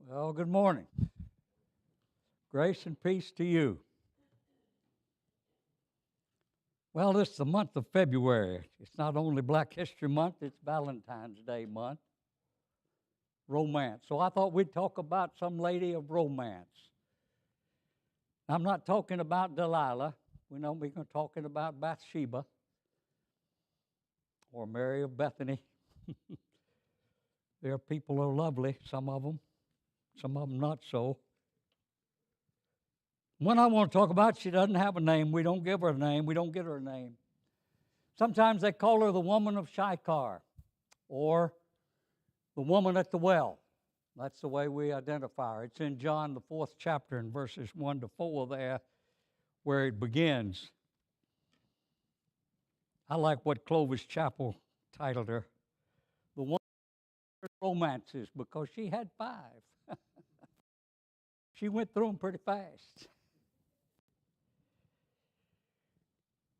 Well, good morning. Grace and peace to you. Well, this is the month of February. It's not only Black History Month, it's Valentine's Day month. Romance. So I thought we'd talk about some lady of romance. I'm not talking about Delilah. We're talking about Bathsheba or Mary of Bethany. There are people who are lovely, some of them not so. One I want to talk about, she doesn't have a name. We don't give her a name. We don't get her a name. Sometimes they call her the woman of Sychar or the woman at the well. That's the way we identify her. It's in John, the 4th chapter, in verses 1 to 4 there, where it begins. I like what Clovis Chappell titled her, The Woman of Romances, because she had 5. She went through them pretty fast.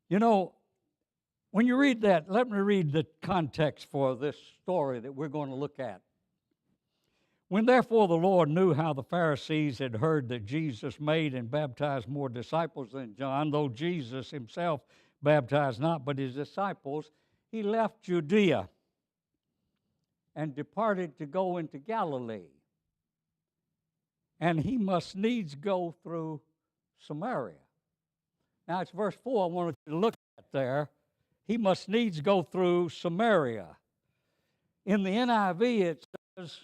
You know, when you read that, let me read the context for this story that we're going to look at. When therefore the Lord knew how the Pharisees had heard that Jesus made and baptized more disciples than John, though Jesus himself baptized not but his disciples, he left Judea and departed to go into Galilee. And he must needs go through Samaria. Now it's verse 4 I wanted you to look at there. He must needs go through Samaria. In the NIV it says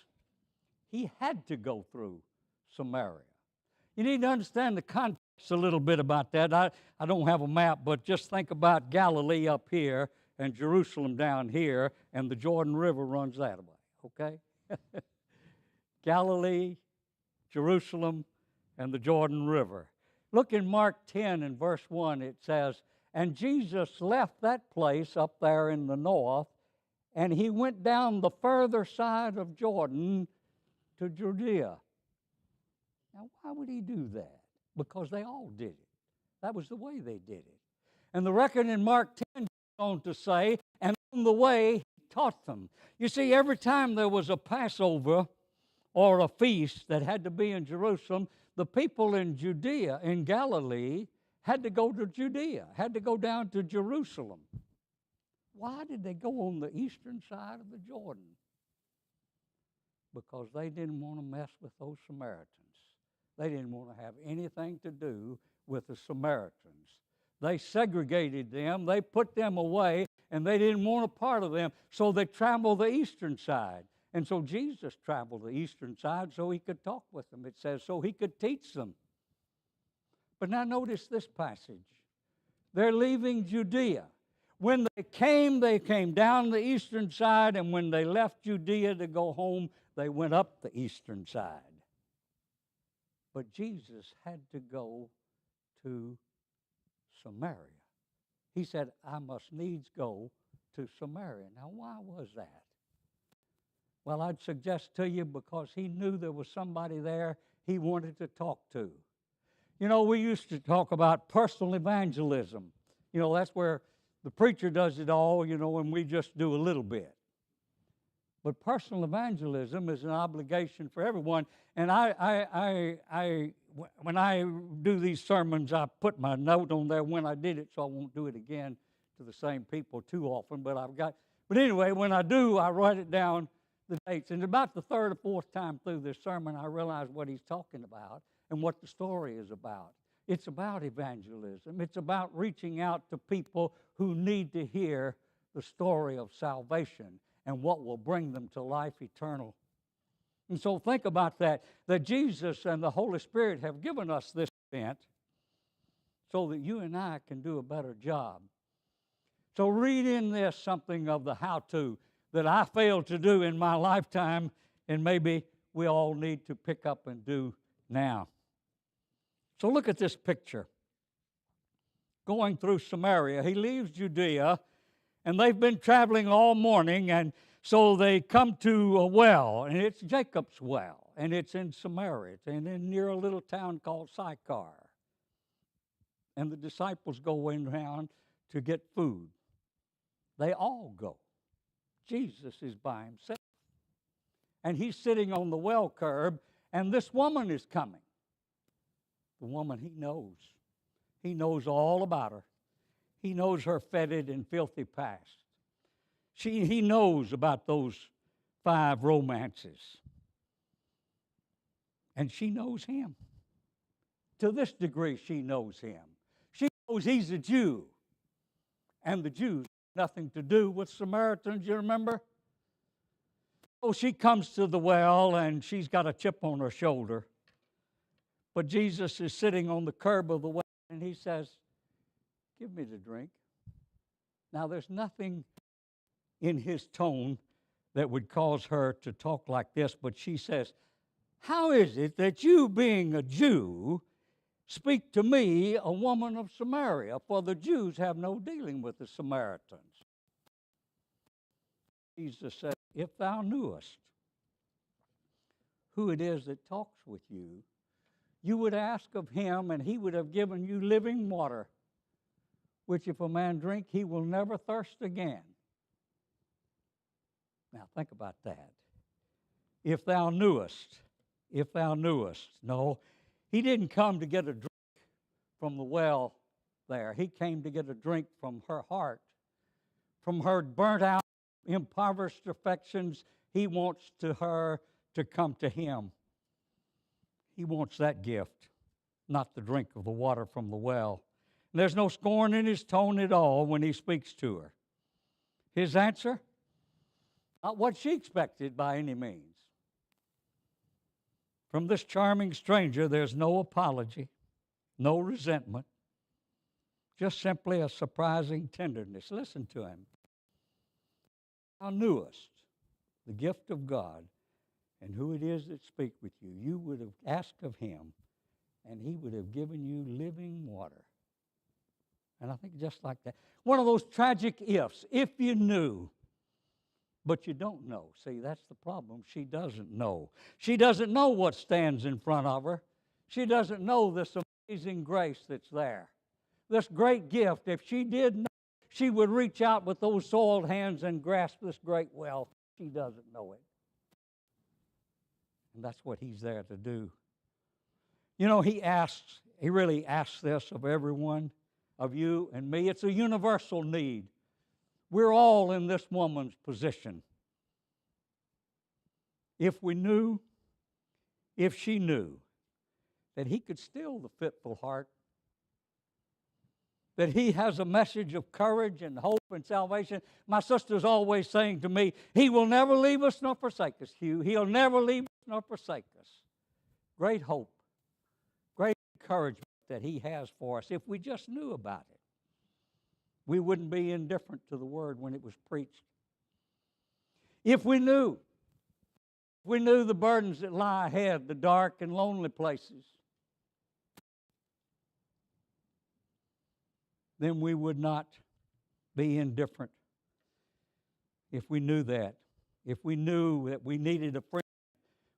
he had to go through Samaria. You need to understand the context a little bit about that. I don't have a map, but just think about Galilee up here and Jerusalem down here, and the Jordan River runs that way, okay? Galilee, Jerusalem, and the Jordan River. Look in Mark 10 and verse 1, it says, and Jesus left that place up there in the north, and he went down the further side of Jordan to Judea. Now, why would he do that? Because they all did it. That was the way they did it. And the record in Mark 10 goes on to say, and on the way he taught them. You see, every time there was a Passover or a feast that had to be in Jerusalem, the people in Judea, in Galilee, had to go to Judea, had to go down to Jerusalem. Why did they go on the eastern side of the Jordan? Because they didn't want to mess with those Samaritans. They didn't want to have anything to do with the Samaritans. They segregated them, they put them away, and they didn't want a part of them, so they traveled the eastern side. And so Jesus traveled the eastern side so he could talk with them, it says, so he could teach them. But now notice this passage. They're leaving Judea. When they came down the eastern side, and when they left Judea to go home, they went up the eastern side. But Jesus had to go to Samaria. He said, I must needs go to Samaria. Now, why was that? Well, I'd suggest to you because he knew there was somebody there he wanted to talk to. You know, we used to talk about personal evangelism. You know, that's where the preacher does it all, you know, and we just do a little bit. But personal evangelism is an obligation for everyone. And when I do these sermons, I put my note on there when I did it, so I won't do it again to the same people too often. But anyway, when I do, I write it down, the dates. And about the 3rd or 4th time through this sermon, I realized what he's talking about and what the story is about. It's about evangelism. It's about reaching out to people who need to hear the story of salvation and what will bring them to life eternal. And so think about that Jesus and the Holy Spirit have given us this event so that you and I can do a better job. So read in this something of the how-to that I failed to do in my lifetime, and maybe we all need to pick up and do now. So look at this picture. Going through Samaria, he leaves Judea, and they've been traveling all morning, and so they come to a well, and it's Jacob's well, and it's in Samaria, and near a little town called Sychar. And the disciples go in around to get food. They all go. Jesus is by himself. And he's sitting on the well curb, And this woman is coming. The woman he knows. He knows all about her. He knows her fetid and filthy past. He knows about those 5 romances. And she knows him. To this degree, she knows him. She knows he's a Jew. And the Jews have nothing to do with Samaritans, you remember? Oh, she comes to the well, and she's got a chip on her shoulder. But Jesus is sitting on the curb of the well, and he says, "Give me the drink." Now, there's nothing in his tone that would cause her to talk like this, but she says, "How is it that you, being a Jew, speak to me, a woman of Samaria? For the Jews have no dealing with the Samaritans." Jesus said, "If thou knewest who it is that talks with you, you would ask of him, and he would have given you living water, which if a man drink, he will never thirst again." Now think about that. If thou knewest. No, he didn't come to get a drink from the well there. He came to get a drink from her heart, from her burnt out, impoverished affections. He wants her to come to him. He wants that gift, not the drink of the water from the well. And there's no scorn in his tone at all when he speaks to her. His answer? Not what she expected by any means. From this charming stranger, there's no apology, no resentment, just simply a surprising tenderness. Listen to him. Thou knewest the gift of God and who it is that speak with you. You would have asked of him, and he would have given you living water. And I think just like that. One of those tragic ifs. If you knew, but you don't know. See, that's the problem. She doesn't know. She doesn't know what stands in front of her. She doesn't know this amazing grace that's there. This great gift. If she did know, she would reach out with those soiled hands and grasp this great wealth. She doesn't know it. And that's what he's there to do. You know, he really asks this of everyone, of you and me. It's a universal need. We're all in this woman's position. If she knew that he could still the fitful heart, that he has a message of courage and hope and salvation. My sister's always saying to me, he will never leave us nor forsake us, Hugh. He'll never leave us nor forsake us. Great hope, great encouragement that he has for us. If we just knew about it, we wouldn't be indifferent to the word when it was preached. If we knew the burdens that lie ahead, the dark and lonely places, then we would not be indifferent. If we knew that, if we knew that we needed a friend,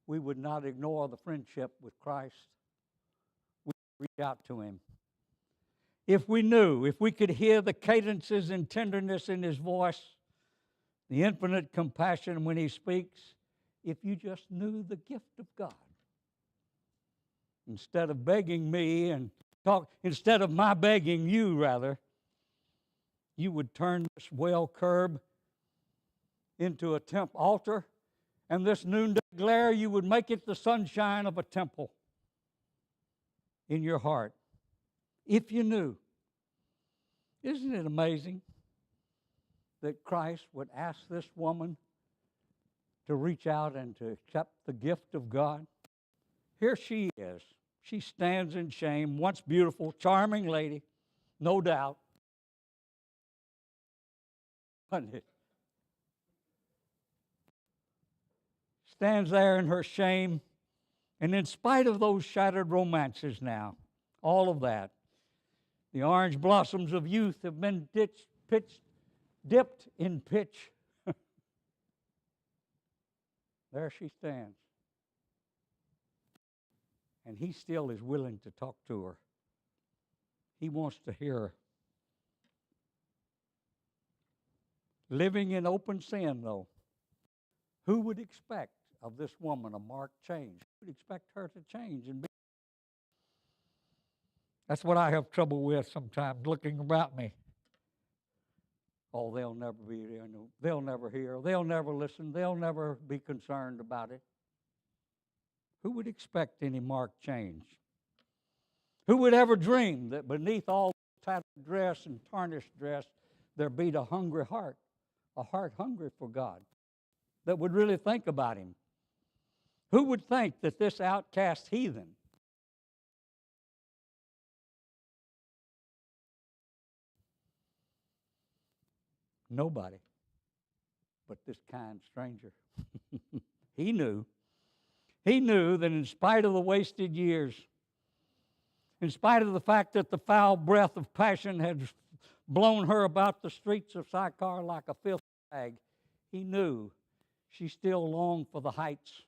we would not ignore the friendship with Christ. We would reach out to him. If we could hear the cadences and tenderness in his voice, the infinite compassion when he speaks, if you just knew the gift of God. Instead of begging me instead of my begging you, rather, you would turn this well curb into a temple altar, and this noonday glare, you would make it the sunshine of a temple in your heart. If you knew. Isn't it amazing that Christ would ask this woman to reach out and to accept the gift of God? Here she is. She stands in shame, once beautiful, charming lady, no doubt. Stands there in her shame, and in spite of those shattered romances now, all of that, the orange blossoms of youth have been dipped in pitch. There she stands. And he still is willing to talk to her. He wants to hear her. Living in open sin, though. Who would expect of this woman a marked change? Who would expect her to change and be? That's what I have trouble with sometimes, looking about me. Oh, they'll never be there. They'll never hear. They'll never listen. They'll never be concerned about it. Who would expect any marked change? Who would ever dream that beneath all tattered dress and tarnished dress there beat a hungry heart, a heart hungry for God, that would really think about Him? Who would think that this outcast heathen nobody but this kind stranger? He knew. He knew that in spite of the wasted years, in spite of the fact that the foul breath of passion had blown her about the streets of Sychar like a filthy rag, he knew she still longed for the heights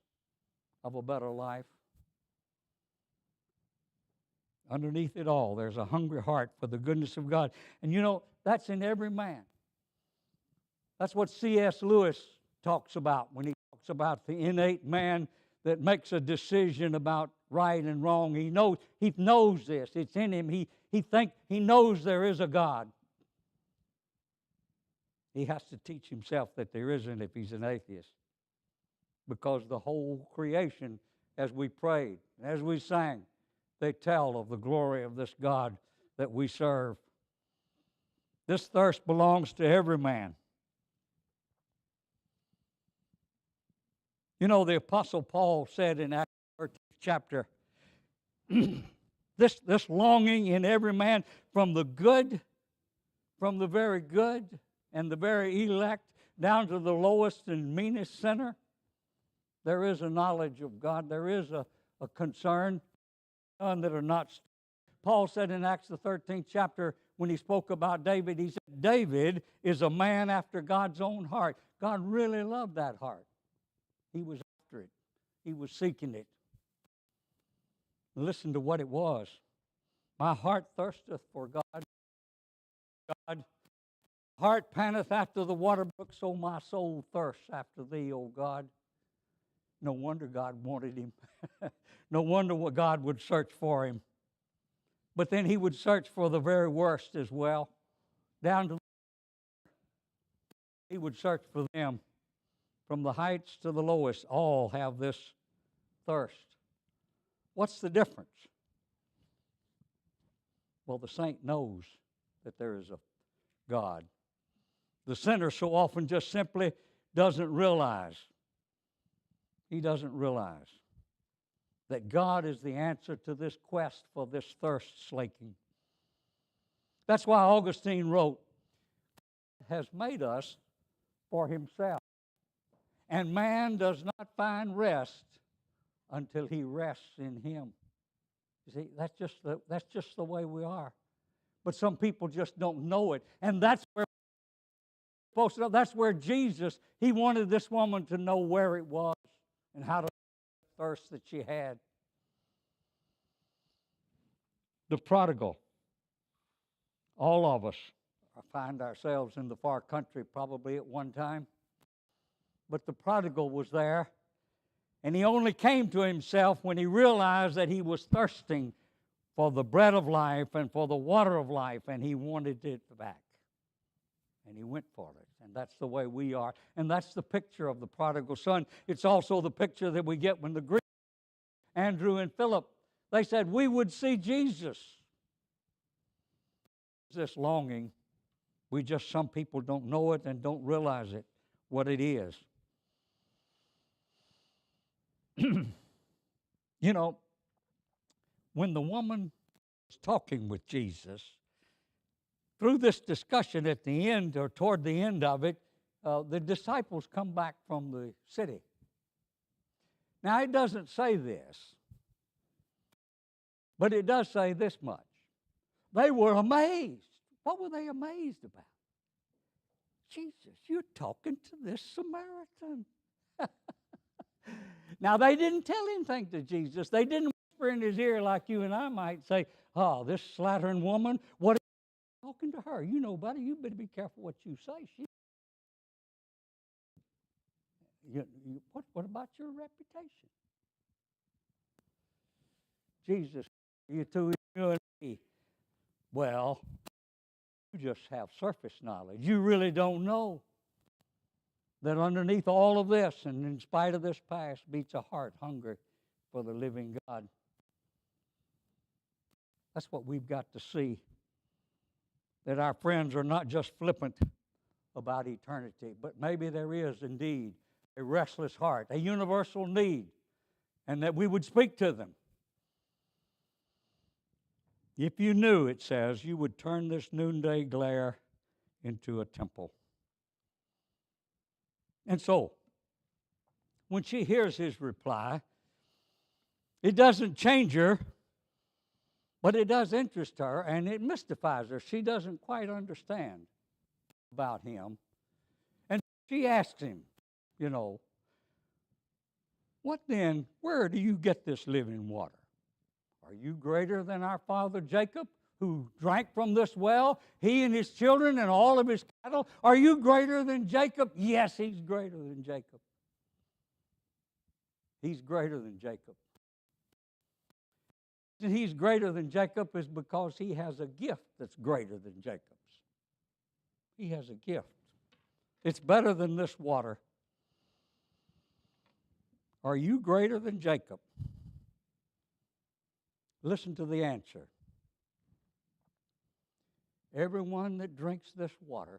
of a better life. Underneath it all, there's a hungry heart for the goodness of God. And you know, that's in every man. That's what C.S. Lewis talks about when he talks about the innate man that makes a decision about right and wrong. He knows this. It's in him. He knows there is a God. He has to teach himself that there isn't if he's an atheist. Because the whole creation, as we prayed, and as we sang, they tell of the glory of this God that we serve. This thirst belongs to every man. You know, the Apostle Paul said in Acts 13th chapter, this longing in every man from the good, from the very good and the very elect, down to the lowest and meanest sinner, there is a knowledge of God. There is a concern. None that are not. Paul said in Acts the 13th chapter, when he spoke about David, he said, David is a man after God's own heart. God really loved that heart. He was after it. He was seeking it. Listen to what it was. My heart thirsteth for God. God, heart panteth after the water brook, so my soul thirsts after thee, O God. No wonder God wanted him. No wonder what God would search for him. But then he would search for the very worst as well. Down to he would search for them. From the heights to the lowest, all have this thirst. What's the difference? Well, the saint knows that there is a God. The sinner so often just simply doesn't realize. He doesn't realize that God is the answer to this quest for this thirst slaking. That's why Augustine wrote, has made us for himself. And man does not find rest until he rests in him. You see, that's just the way we are. But some people just don't know it. And that's where we're supposed to know. That's where Jesus, he wanted this woman to know where it was and how to thirst that she had. The prodigal. All of us find ourselves in the far country probably at one time. But the prodigal was there, and he only came to himself when he realized that he was thirsting for the bread of life and for the water of life, and he wanted it back. And he went for it, and that's the way we are. And that's the picture of the prodigal son. It's also the picture that we get when the Greeks, Andrew and Philip, they said, we would see Jesus. This longing, some people don't know it and don't realize it, what it is. You know, when the woman was talking with Jesus, through this discussion at the end or toward the end of it, the disciples come back from the city. Now, it doesn't say this, but it does say this much. They were amazed. What were they amazed about? Jesus, you're talking to this Samaritan. Now, they didn't tell anything to Jesus. They didn't whisper in his ear like you and I might say, oh, this slattering woman, what are you talking to her? You know, buddy, you better be careful what you say. what about your reputation? Jesus, you two, you and me. Well, you just have surface knowledge. You really don't know that underneath all of this, and in spite of this past, beats a heart hungry for the living God. That's what we've got to see. That our friends are not just flippant about eternity, but maybe there is indeed a restless heart, a universal need, and that we would speak to them. If you knew, it says, you would turn this noonday glare into a temple. And so, when she hears his reply, it doesn't change her, but it does interest her, and it mystifies her. She doesn't quite understand about him. And she asks him, what then, where do you get this living water? Are you greater than our father Jacob, who drank from this well, he and his children and all of his cattle? Are you greater than Jacob? Yes, he's greater than Jacob. He's greater than Jacob. And he's greater than Jacob is because he has a gift that's greater than Jacob's. He has a gift. It's better than this water. Are you greater than Jacob? Listen to the answer. Everyone that drinks this water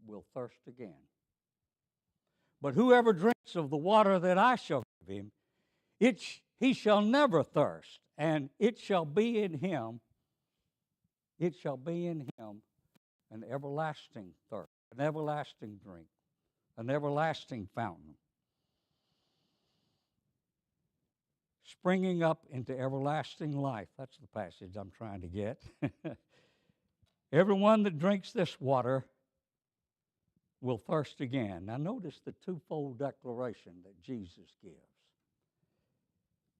will thirst again. But whoever drinks of the water that I shall give him, he shall never thirst, and it shall be in him an everlasting thirst, an everlasting drink, an everlasting fountain, springing up into everlasting life. That's the passage I'm trying to get. Everyone that drinks this water will thirst again. Now notice the twofold declaration that Jesus gives.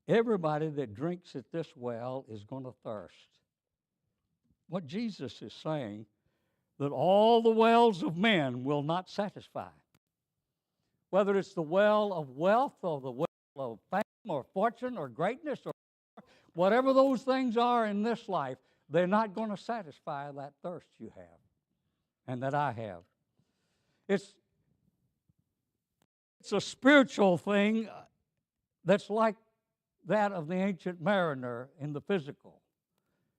Everybody that drinks at this well is going to thirst. What Jesus is saying, that all the wells of men will not satisfy. Whether it's the well of wealth or the well of fame or fortune or greatness or whatever those things are in this life, they're not going to satisfy that thirst you have and that I have. It's a spiritual thing that's like that of the ancient mariner in the physical.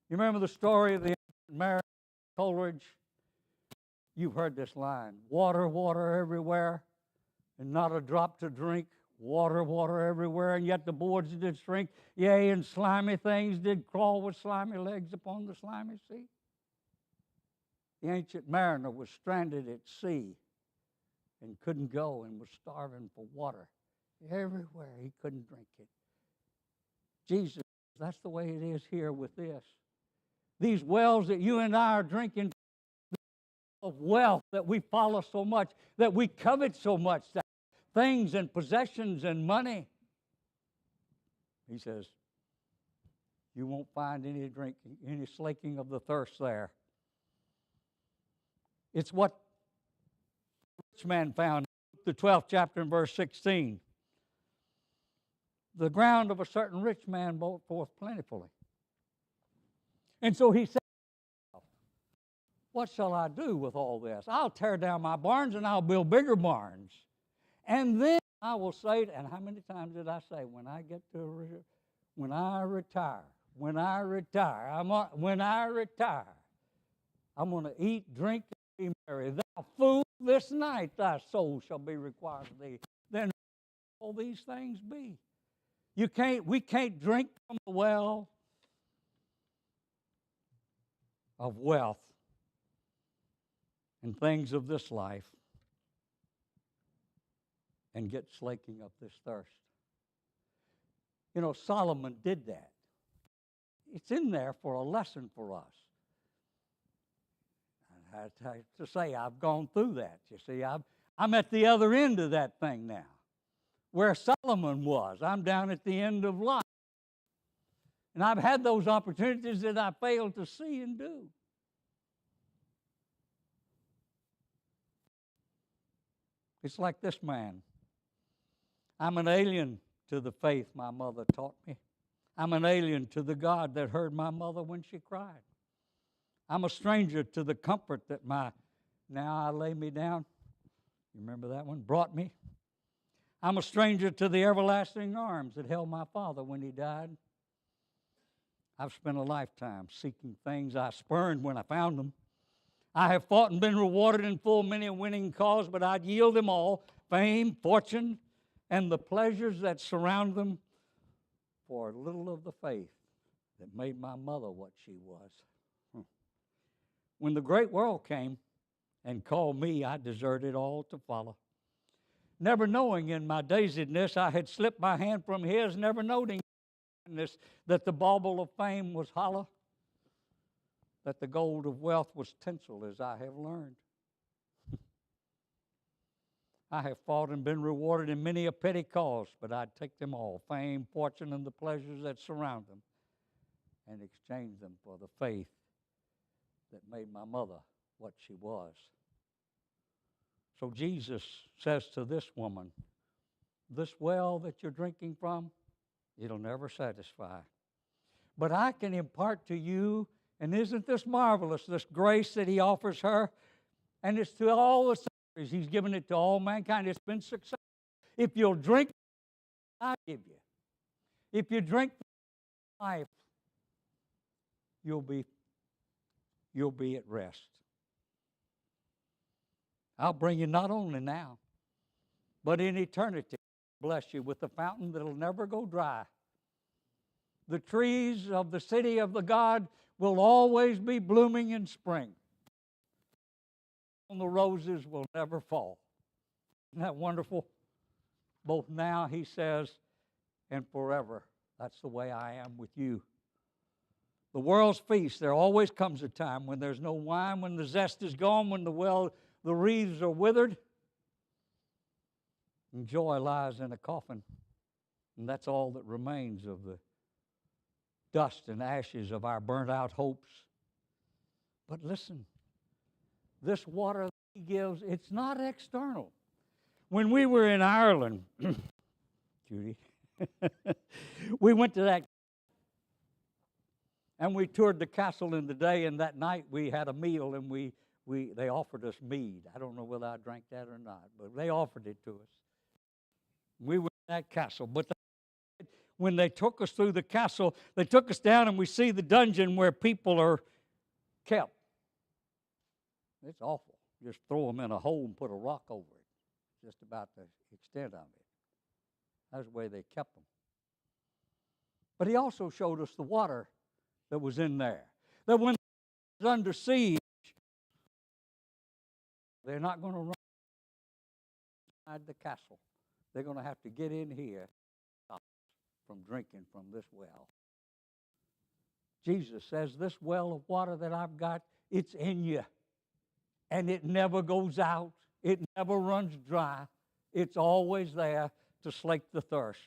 You remember the story of the ancient mariner, Coleridge? You've heard this line, water, water everywhere, and not a drop to drink. Water, water everywhere, and yet the boards did shrink. Yea, and slimy things did crawl with slimy legs upon the slimy sea. The ancient mariner was stranded at sea and couldn't go and was starving for water. Everywhere he couldn't drink it. Jesus, that's the way it is here with this. These wells that you and I are drinking of wealth that we follow so much, that we covet so much, that things and possessions and money. He says, you won't find any drinking, any slaking of the thirst there. It's what the rich man found in the 12th chapter and verse 16. The ground of a certain rich man brought forth plentifully. And so he said, what shall I do with all this? I'll tear down my barns and I'll build bigger barns. And then I will say, and how many times did I say, when I retire, I'm going to eat, drink, and be merry. Thou fool, this night thy soul shall be required of thee. Then all these things be. We can't drink from the well of wealth and things of this life and get slaking up this thirst. You know, Solomon did that. It's in there for a lesson for us. I have to say, I've gone through that. You see, I'm at the other end of that thing now. Where Solomon was, I'm down at the end of life. And I've had those opportunities that I failed to see and do. It's like this man. I'm an alien to the faith my mother taught me. I'm an alien to the God that heard my mother when she cried. I'm a stranger to the comfort that my now I lay me down, you remember that one, brought me. I'm a stranger to the everlasting arms that held my father when he died. I've spent a lifetime seeking things I spurned when I found them. I have fought and been rewarded in full many a winning cause, but I'd yield them all, fame, fortune, and the pleasures that surround them, for a little of the faith that made my mother what she was. When the great world came and called me, I deserted all to follow. Never knowing in my dazedness I had slipped my hand from his, never noting that the bauble of fame was hollow, that the gold of wealth was tinsel, as I have learned. I have fought and been rewarded in many a petty cause, but I'd take them all, fame, fortune, and the pleasures that surround them, and exchange them for the faith that made my mother what she was. So Jesus says to this woman, this well that you're drinking from, it'll never satisfy. But I can impart to you, and isn't this marvelous, this grace that he offers her? And it's to all the saints. He's given it to all mankind. It's been successful. If you'll drink, I give you. If you drink life, you'll be at rest. I'll bring you not only now, but in eternity. Bless you with a fountain that'll never go dry. The trees of the city of the God will always be blooming in spring. And the roses will never fall. Isn't that wonderful? Both now, he says, and forever. That's the way I am with you. The world's feast, there always comes a time when there's no wine, when the zest is gone, when the wreaths are withered. And joy lies in a coffin. And that's all that remains of the dust and ashes of our burnt out hopes. But listen, this water that he gives, it's not external. When we were in Ireland, Judy, we went to that, and we toured the castle in the day, and that night we had a meal, and they offered us mead. I don't know whether I drank that or not, but they offered it to us. We were in that castle, but when they took us through the castle, they took us down and we see the dungeon where people are kept. It's awful. Just throw them in a hole and put a rock over it. Just about the extent of it. That's the way they kept them. But he also showed us the water that was in there. That when it was under siege, they're not going to run inside the castle. They're going to have to get in here from drinking from this well. Jesus says, this well of water that I've got, it's in you. And it never goes out. It never runs dry. It's always there to slake the thirst.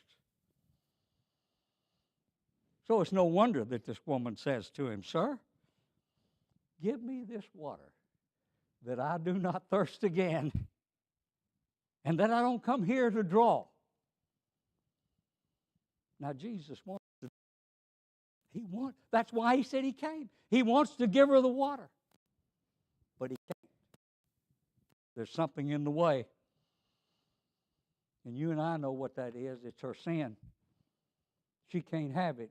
So it's no wonder that this woman says to him, sir, give me this water that I do not thirst again and that I don't come here to draw. Now, Jesus wants to, that's why he said he came. He wants to give her the water, but he can't. There's something in the way. And you and I know what that is. It's her sin. She can't have it.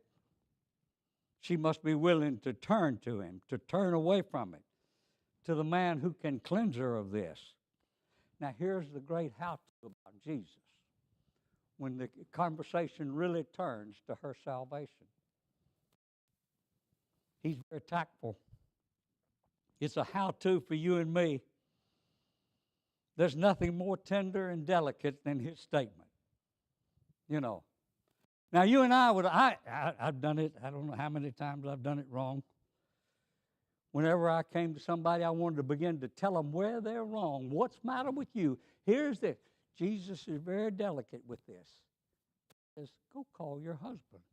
She must be willing to turn to him, to turn away from it, to the man who can cleanse her of this. Now, here's the great how-to about Jesus, when the conversation really turns to her salvation. He's very tactful. It's a how-to for you and me. There's nothing more tender and delicate than his statement. You know. Now, you and I've done it. I don't know how many times I've done it wrong. Whenever I came to somebody, I wanted to begin to tell them where they're wrong. What's the matter with you? Here's this. Jesus is very delicate with this. He says, go call your husband.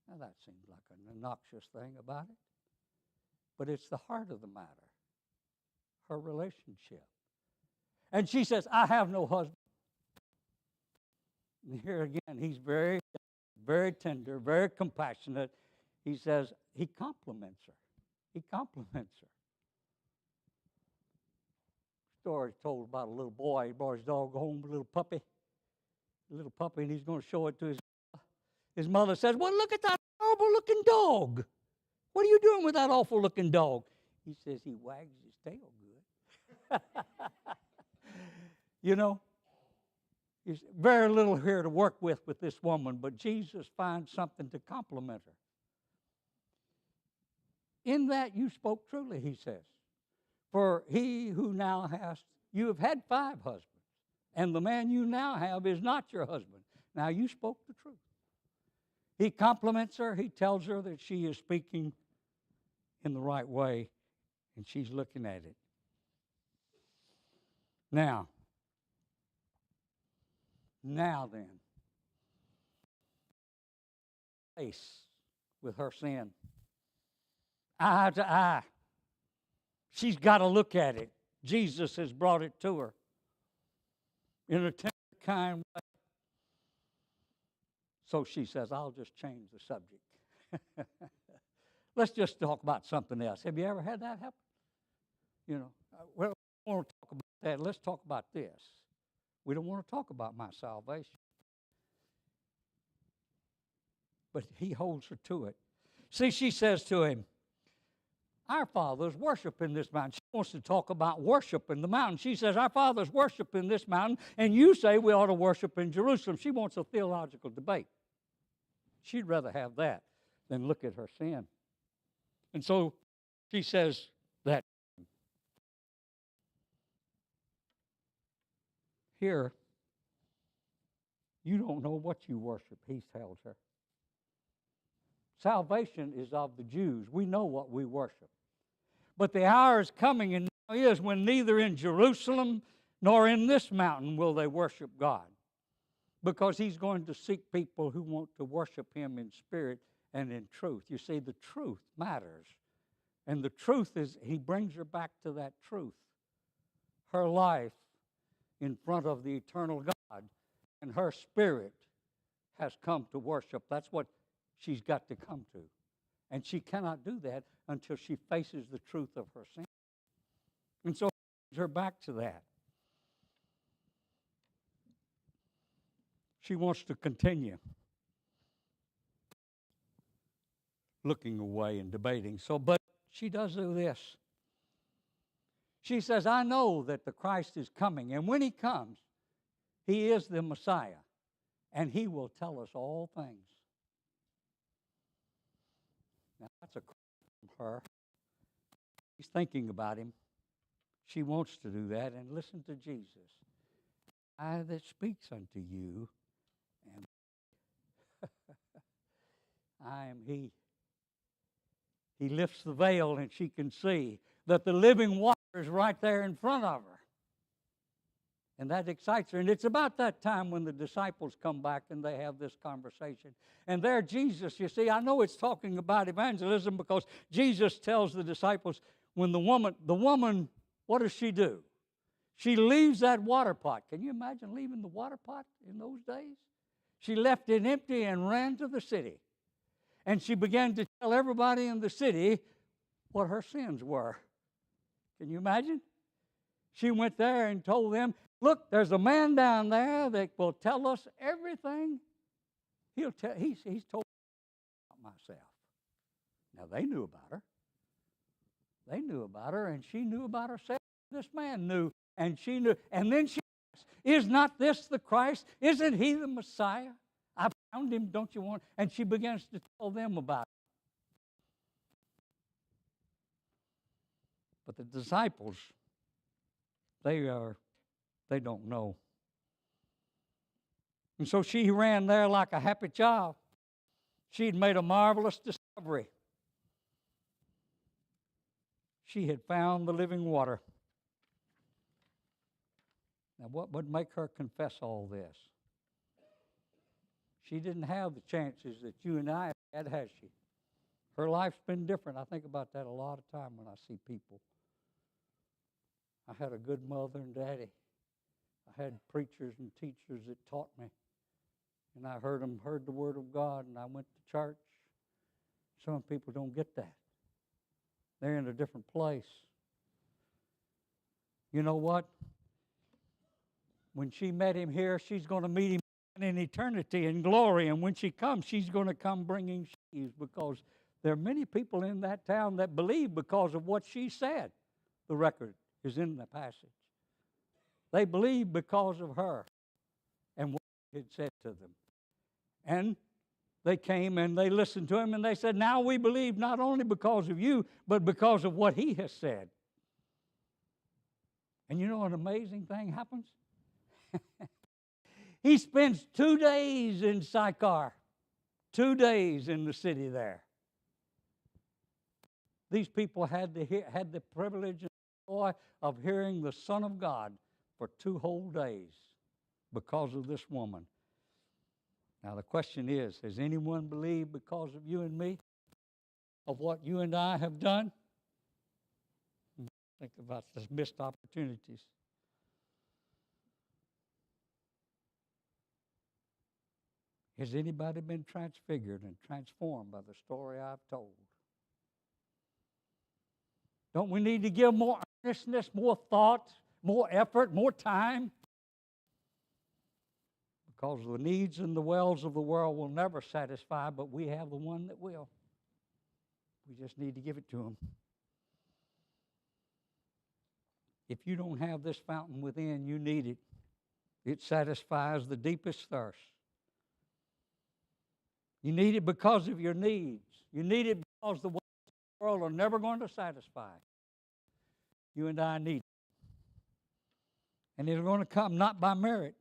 Now, that seems like an obnoxious thing about it. But it's the heart of the matter, her relationship. And she says, I have no husband. And here again, he's very, very tender, very compassionate. He says, he compliments her. He compliments her. Story told about a little boy. He brought his dog home, a little puppy, and he's going to show it to his mother. Says, "Well, look at that horrible-looking dog. What are you doing with that awful-looking dog?" He says, "He wags his tail good." You know, there's very little here to work with this woman, but Jesus finds something to compliment her. "In that you spoke truly," he says. "For he who now has, you have had 5 husbands, and the man you now have is not your husband. Now you spoke the truth." He compliments her. He tells her that she is speaking in the right way, and she's looking at it. Now then, face with her sin, eye to eye. She's got to look at it. Jesus has brought it to her in a tender, kind way. So she says, "I'll just change the subject." Let's just talk about something else. Have you ever had that happen? You know, well, we don't want to talk about that. Let's talk about this. We don't want to talk about my salvation. But he holds her to it. See, she says to him, "Our fathers worship in this mountain." She wants to talk about worship in the mountain. She says, "Our fathers worship in this mountain, and you say we ought to worship in Jerusalem." She wants a theological debate. She'd rather have that than look at her sin. And so she says that here, you don't know what you worship, he tells her. Salvation is of the Jews. We know what we worship. But the hour is coming, and now is, when neither in Jerusalem nor in this mountain will they worship God. Because he's going to seek people who want to worship him in spirit and in truth. You see, the truth matters. And the truth is, he brings her back to that truth. Her life in front of the eternal God, and her spirit has come to worship. That's what she's got to come to. And she cannot do that until she faces the truth of her sin. And so he brings her back to that. She wants to continue looking away and debating. But she does do this. She says, "I know that the Christ is coming, and when he comes, he is the Messiah, and he will tell us all things." Now, that's a question from her. She's thinking about him. She wants to do that, and listen to Jesus. "I that speaks unto you am I am he." He lifts the veil, and she can see that the living water is right there in front of her. And that excites her. And it's about that time when the disciples come back and they have this conversation. And there Jesus, you see, I know it's talking about evangelism because Jesus tells the disciples, when the woman, what does she do? She leaves that water pot. Can you imagine leaving the water pot in those days? She left it empty and ran to the city. And she began to tell everybody in the city what her sins were. Can you imagine? She went there and told them, "Look, there's a man down there that will tell us everything. He's told me about myself." Now, they knew about her. They knew about her, and she knew about herself. This man knew, and she knew. And then she asked, "Is not this the Christ? Isn't he the Messiah? I found him, don't you want?" And she begins to tell them about it. But the disciples, they don't know. And so she ran there like a happy child. She'd made a marvelous discovery. She had found the living water. Now, what would make her confess all this? She didn't have the chances that you and I had, has she? Her life's been different. I think about that a lot of time when I see people. I had a good mother and daddy. I had preachers and teachers that taught me. and I heard the Word of God, and I went to church. Some people don't get that. They're in a different place. You know what? When she met him here, she's going to meet him in eternity in glory. And when she comes, she's going to come bringing sheaves, because there are many people in that town that believe because of what she said. The record is in the passage. They believe because of her and what he had said to them. And they came and they listened to him, and they said, now we believe not only because of you, but because of what he has said. And you know an amazing thing happens? He spends 2 days in Sychar, 2 days in the city there. These people had the privilege and joy of hearing the Son of God for 2 whole days because of this woman. Now the question is, has anyone believed because of you and me, of what you and I have done? Think about the missed opportunities. Has anybody been transfigured and transformed by the story I've told? Don't we need to give more earnestness, more thought, more effort, more time? Because the needs and the wells of the world will never satisfy, but we have the one that will. We just need to give it to him. If you don't have this fountain within, you need it. It satisfies the deepest thirst. You need it because of your needs. You need it because the world are never going to satisfy. You and I need it. And it's going to come not by merit.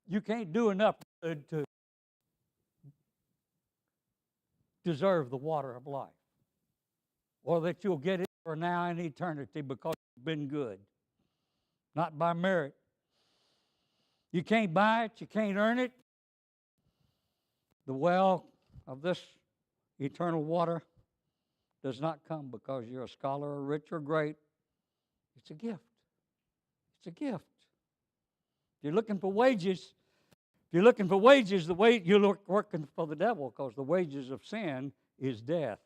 You can't do enough good to deserve the water of life, or that you'll get it for now and eternity because you've been good. Not by merit. You can't buy it. You can't earn it. The well of this eternal water does not come because you're a scholar or rich or great. It's a gift. It's a gift. If you're looking for wages, the way you're working for the devil, because the wages of sin is death.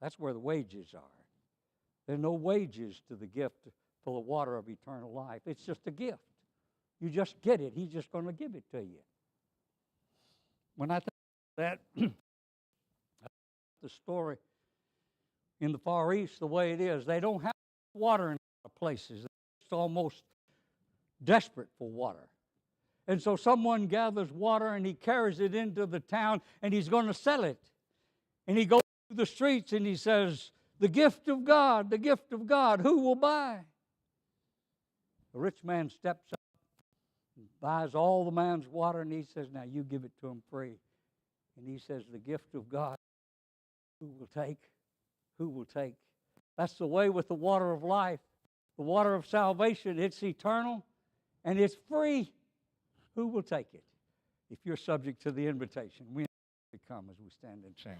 That's where the wages are. There are no wages to the gift for the water of eternal life. It's just a gift. You just get it. He's just going to give it to you. When I think of that, the story in the Far East, the way it is, they don't have water in a lot of places. It's almost desperate for water. And so someone gathers water and he carries it into the town and he's going to sell it. And he goes through the streets and he says, the gift of God, who will buy? The rich man steps up and buys all the man's water, and he says, now you give it to him free. And he says, the gift of God, who will take? Who will take? That's the way with the water of life, the water of salvation. It's eternal and it's free. Who will take it? If you're subject to the invitation, we come as we stand and sing.